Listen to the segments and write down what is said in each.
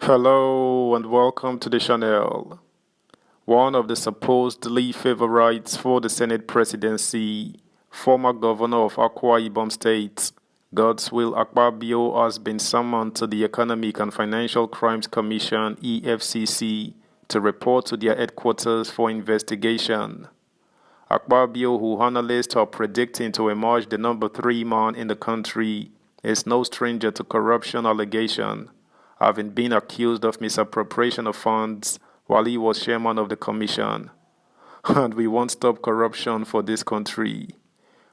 Hello and welcome to the channel. One of the supposedly favorites for the Senate presidency, former governor of Akwa Ibom State, Godswill Akpabio, has been summoned to the Economic and Financial Crimes Commission (EFCC) to report to their headquarters for investigation. Akpabio, who analysts are predicting to emerge the number 3 man in the country, is no stranger to corruption allegations, having been accused of misappropriation of funds while he was chairman of the commission. And we won't stop corruption for this country.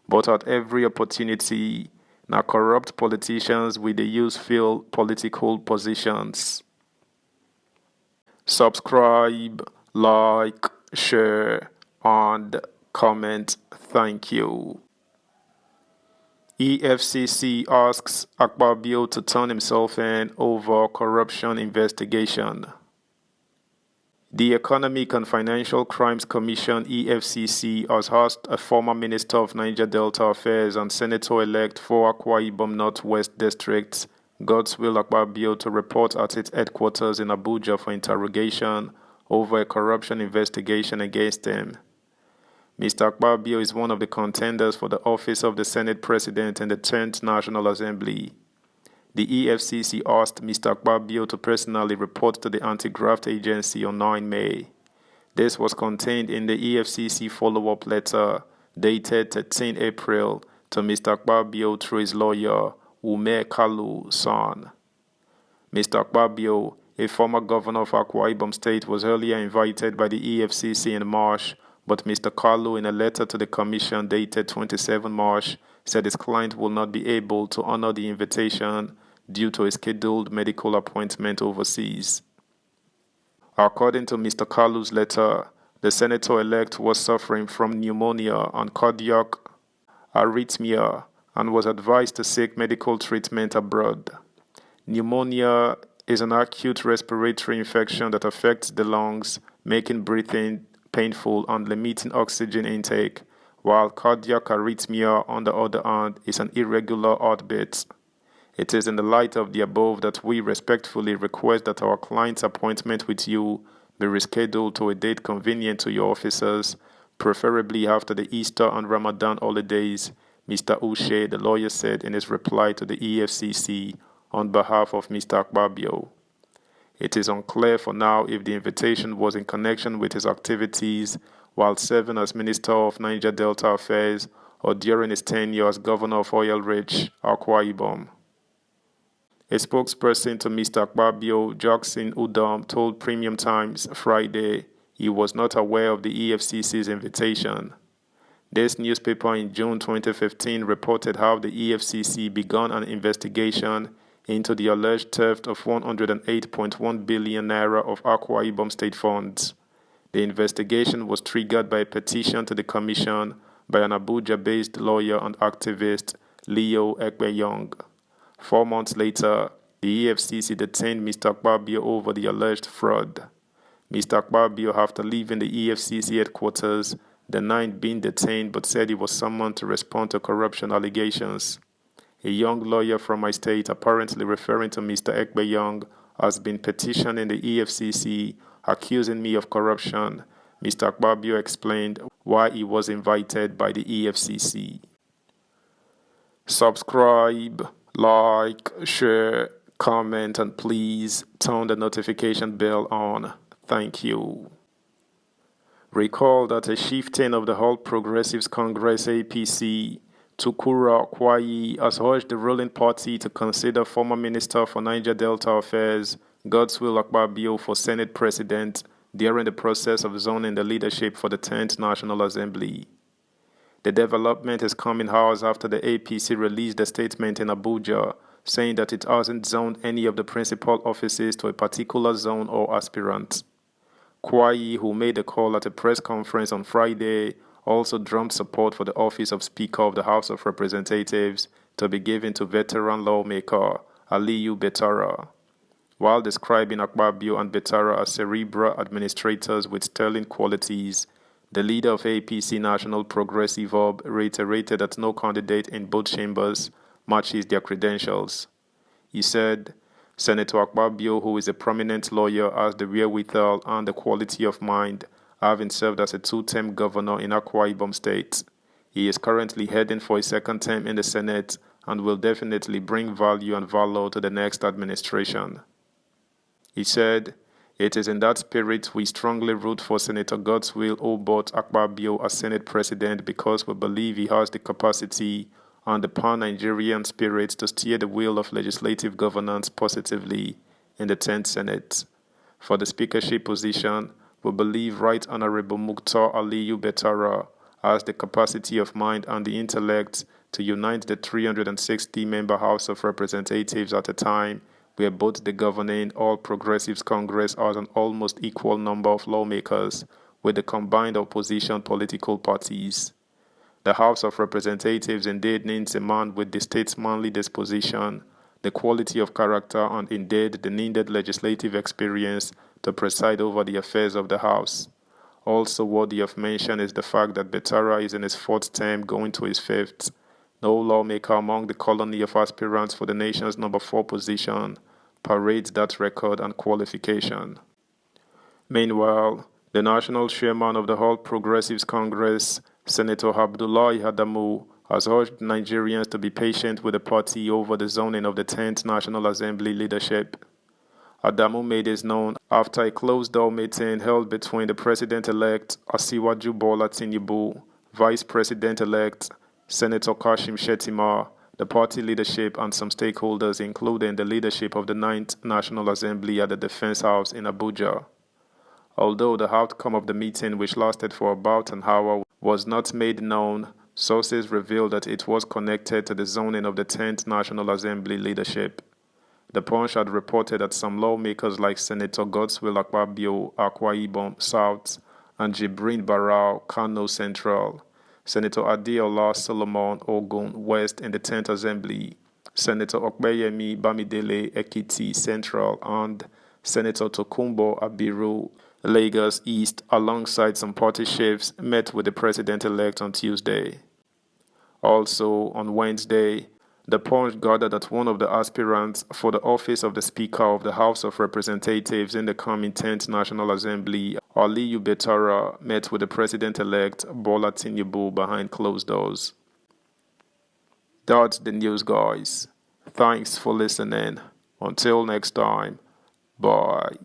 But at every opportunity, now corrupt politicians will they use fill political positions. Subscribe, like, share, and comment. Thank you. EFCC asks Akpabio to turn himself in over corruption investigation. The Economic and Financial Crimes Commission (EFCC) has asked a former Minister of Niger Delta Affairs and Senator-elect for Akwa Ibom Northwest District, Godswill Akpabio, to report at its headquarters in Abuja for interrogation over a corruption investigation against him. Mr. Akpabio is one of the contenders for the office of the Senate President in the 10th National Assembly. The EFCC asked Mr. Akpabio to personally report to the Anti-Graft Agency on 9 May. This was contained in the EFCC follow-up letter dated 13 April to Mr. Akpabio through his lawyer, Ume Kalu San. Mr. Akpabio, a former governor of Akwa Ibom State, was earlier invited by the EFCC in March, but Mr. Kalu, in a letter to the commission dated 27 March, said his client will not be able to honor the invitation due to a scheduled medical appointment overseas. According to Mr. Kalu's letter, the senator-elect was suffering from pneumonia and cardiac arrhythmia and was advised to seek medical treatment abroad. Pneumonia is an acute respiratory infection that affects the lungs, making breathing painful and limiting oxygen intake, while cardiac arrhythmia, on the other hand, is an irregular heartbeat. It is in the light of the above that we respectfully request that our client's appointment with you be rescheduled to a date convenient to your officers, preferably after the Easter and Ramadan holidays, Mr. Ushe, the lawyer, said in his reply to the EFCC on behalf of Mr. Akpabio. It is unclear for now if the invitation was in connection with his activities while serving as Minister of Niger Delta Affairs or during his tenure as Governor of oil-rich Akwa Ibom. A spokesperson to Mr. Akpabio, Jackson Udom, told Premium Times Friday he was not aware of the EFCC's invitation. This newspaper in June 2015 reported how the EFCC began an investigation into the alleged theft of 108.1 billion naira of Akwa Ibom state funds. The investigation was triggered by a petition to the commission by an Abuja-based lawyer and activist, Leo Ekpeyong. 4 months later, the EFCC detained Mr. Akpabio over the alleged fraud. Mr. Akpabio, after leaving the EFCC headquarters, denied being detained but said he was summoned to respond to corruption allegations. A young lawyer from my state, apparently referring to Mr. Ekpeyong, has been petitioning the EFCC, accusing me of corruption. Mr. Akpabio explained why he was invited by the EFCC. Subscribe, like, share, comment, and please turn the notification bell on. Thank you. Recall that a shifting of the All Progressives Congress (APC) Tukura Kwayi has urged the ruling party to consider former Minister for Niger Delta Affairs, Godswill Akpabio, for Senate President during the process of zoning the leadership for the 10th National Assembly. The development is coming hours after the APC released a statement in Abuja saying that it hasn't zoned any of the principal offices to a particular zone or aspirant. Kwayi, who made the call at a press conference on Friday, also drummed support for the office of Speaker of the House of Representatives to be given to veteran lawmaker Aliyu Betara. While describing Akpabio and Betara as cerebral administrators with sterling qualities, the leader of APC National Progressive Hub reiterated that no candidate in both chambers matches their credentials. He said, Senator Akpabio, who is a prominent lawyer, has the wherewithal and the quality of mind, having served as a two-term governor in Akwa Ibom State. He is currently heading for a second term in the Senate and will definitely bring value and valor to the next administration. He said, "It is in that spirit we strongly root for Senator Godswill Obot Akpabio as Senate President because we believe he has the capacity and the pan-Nigerian spirit to steer the wheel of legislative governance positively in the 10th Senate. For the speakership position, we believe Right Honorable Mukhtar Aliyu Betara has the capacity of mind and the intellect to unite the 360-member House of Representatives at a time where both the governing All Progressives Congress has an almost equal number of lawmakers with the combined opposition political parties. The House of Representatives indeed needs a man with the statesmanly disposition, the quality of character, and indeed the needed legislative experience to preside over the affairs of the House. Also worthy of mention is the fact that Betara is in his 4th term going to his 5th. No lawmaker among the colony of aspirants for the nation's number 4 position parades that record and qualification. Meanwhile, the national chairman of the All Progressives Congress, Senator Abdullahi Adamu, has urged Nigerians to be patient with the party over the zoning of the 10th National Assembly leadership. Adamu made his known after a closed-door meeting held between the President-elect Asiwaju Bola Tinubu, Vice President-elect Senator Kashim Shettima, the party leadership and some stakeholders including the leadership of the 9th National Assembly at the Defense House in Abuja. Although the outcome of the meeting, which lasted for about an hour, was not made known, sources revealed that it was connected to the zoning of the 10th National Assembly leadership. The Punch had reported that some lawmakers like Senator Godswill Akpabio, Akwa Ibom South, and Jibrin Barao, Kano Central, Senator Adeola Solomon Ogun West in the 10th Assembly, Senator Okpeyemi Bamidele Ekiti Central, and Senator Tokumbo Abiru Lagos East, alongside some party chiefs, met with the president-elect on Tuesday. Also, on Wednesday, the Punch gathered that one of the aspirants for the office of the Speaker of the House of Representatives in the coming 10th National Assembly, Aliyu Betara, met with the president-elect Bola Tinubu behind closed doors. That's the news, guys. Thanks for listening. Until next time, bye.